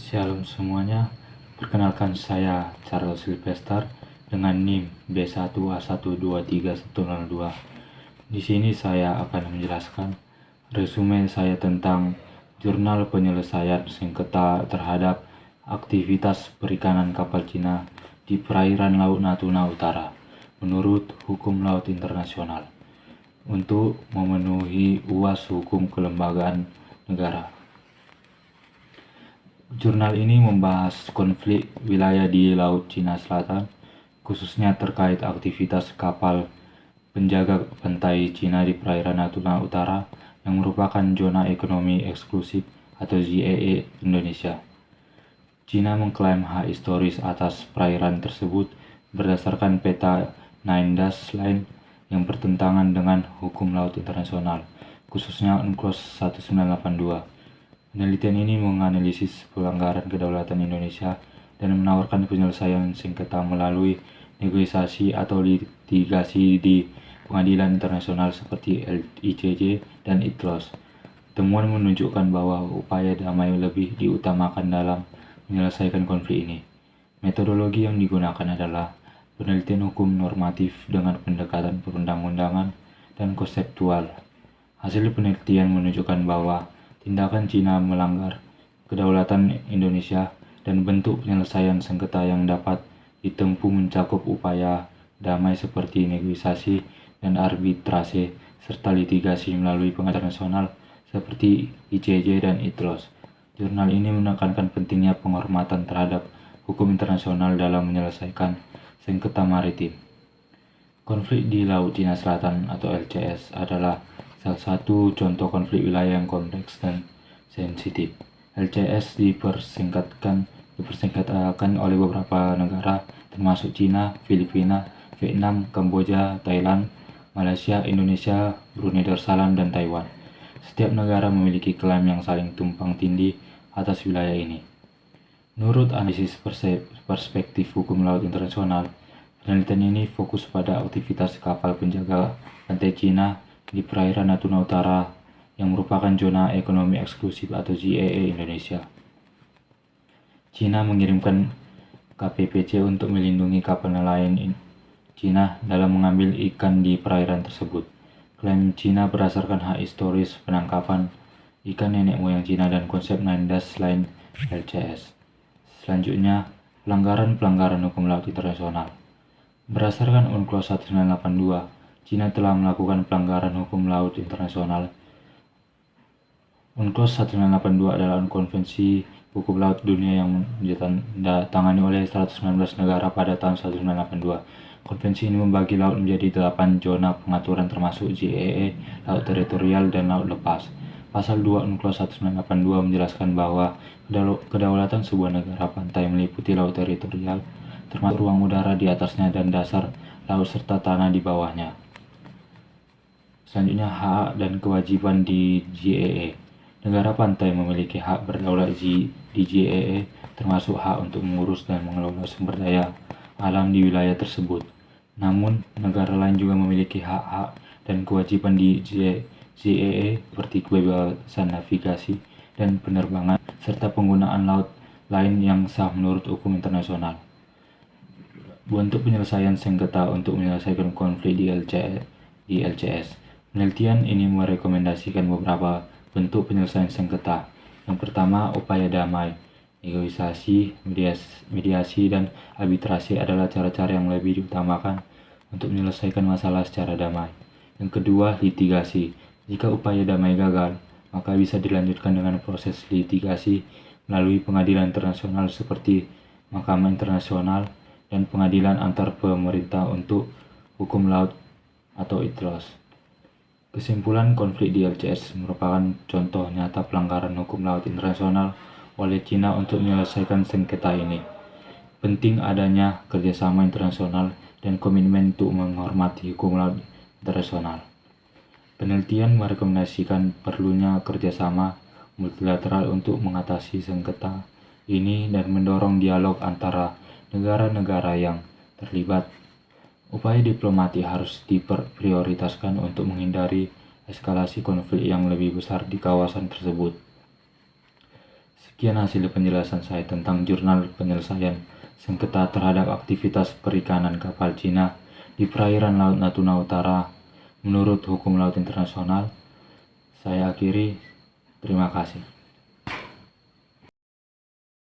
Shalom semuanya, perkenalkan saya Charles Sylvester dengan NIM B1A1231002. Di sini saya akan menjelaskan resume saya tentang jurnal penyelesaian sengketa terhadap aktivitas perikanan kapal Cina di perairan Laut Natuna Utara menurut hukum laut internasional untuk memenuhi UAS hukum kelembagaan negara. Jurnal ini membahas konflik wilayah di Laut Cina Selatan, khususnya terkait aktivitas kapal penjaga pantai Cina di perairan Natuna Utara yang merupakan zona ekonomi eksklusif atau ZEE Indonesia. Cina mengklaim hak historis atas perairan tersebut berdasarkan peta 9 Dash Line yang bertentangan dengan hukum laut internasional, khususnya UNCLOS 1982. Penelitian ini menganalisis pelanggaran kedaulatan Indonesia dan menawarkan penyelesaian sengketa melalui negosiasi atau litigasi di pengadilan internasional seperti ICJ dan ICLOS. Temuan menunjukkan bahwa upaya damai lebih diutamakan dalam menyelesaikan konflik ini. Metodologi yang digunakan adalah penelitian hukum normatif dengan pendekatan perundang-undangan dan konseptual. Hasil penelitian menunjukkan bahwa tindakan Cina melanggar kedaulatan Indonesia dan bentuk penyelesaian sengketa yang dapat ditempuh mencakup upaya damai seperti negosiasi dan arbitrase serta litigasi melalui pengadilan nasional seperti ICJ dan ICLOS. Jurnal ini menekankan pentingnya penghormatan terhadap hukum internasional dalam menyelesaikan sengketa maritim. Konflik di Laut Cina Selatan atau LCS adalah salah satu contoh konflik wilayah yang kompleks dan sensitif. LCS dipersengketakan oleh beberapa negara termasuk Cina, Filipina, Vietnam, Kamboja, Thailand, Malaysia, Indonesia, Brunei Darussalam, dan Taiwan. Setiap negara memiliki klaim yang saling tumpang tindih atas wilayah ini. Menurut analisis perspektif hukum laut internasional, penelitian ini fokus pada aktivitas kapal penjaga pantai Cina di perairan Natuna Utara yang merupakan zona ekonomi eksklusif atau ZEE Indonesia. Cina mengirimkan KPPC untuk melindungi kapal nelayan Cina dalam mengambil ikan di perairan tersebut. Klaim Cina berdasarkan hak historis penangkapan ikan nenek moyang Cina dan konsep 9 Dash Line LCS. Selanjutnya, pelanggaran hukum laut internasional. Berdasarkan UNCLOS 1982, Cina telah melakukan pelanggaran hukum laut internasional. UNCLOS 1982 adalah konvensi hukum laut dunia yang ditandatangani oleh 119 negara pada tahun 1982. Konvensi ini membagi laut menjadi 8 zona pengaturan termasuk ZEE, laut teritorial, dan laut lepas. Pasal 2 UNCLOS 1982 menjelaskan bahwa kedaulatan sebuah negara pantai meliputi laut teritorial, termasuk ruang udara di atasnya dan dasar laut serta tanah di bawahnya. Selanjutnya, hak dan kewajiban di ZEE. Negara pantai memiliki hak berdaulat di ZEE, termasuk hak untuk mengurus dan mengelola sumber daya alam di wilayah tersebut. Namun, negara lain juga memiliki hak-hak dan kewajiban di ZEE seperti kebebasan navigasi dan penerbangan, serta penggunaan laut lain yang sah menurut hukum internasional. Bentuk penyelesaian sengketa untuk menyelesaikan konflik di LCS. Penelitian ini merekomendasikan beberapa bentuk penyelesaian sengketa. Yang pertama, upaya damai. Negosiasi, mediasi, dan arbitrasi adalah cara-cara yang lebih diutamakan untuk menyelesaikan masalah secara damai. Yang kedua, litigasi. Jika upaya damai gagal, maka bisa dilanjutkan dengan proses litigasi melalui pengadilan internasional seperti Mahkamah Internasional dan pengadilan antar pemerintah untuk hukum laut atau ICLOS. Kesimpulan, konflik di LCS merupakan contoh nyata pelanggaran hukum laut internasional oleh Cina untuk menyelesaikan sengketa ini. Penting adanya kerjasama internasional dan komitmen untuk menghormati hukum laut internasional. Penelitian merekomendasikan perlunya kerjasama multilateral untuk mengatasi sengketa ini dan mendorong dialog antara negara-negara yang terlibat. Upaya diplomatik harus diprioritaskan untuk menghindari eskalasi konflik yang lebih besar di kawasan tersebut. Sekian hasil penjelasan saya tentang jurnal penyelesaian sengketa terhadap aktivitas perikanan kapal Cina di perairan Laut Natuna Utara menurut hukum laut internasional. Saya akhiri, terima kasih.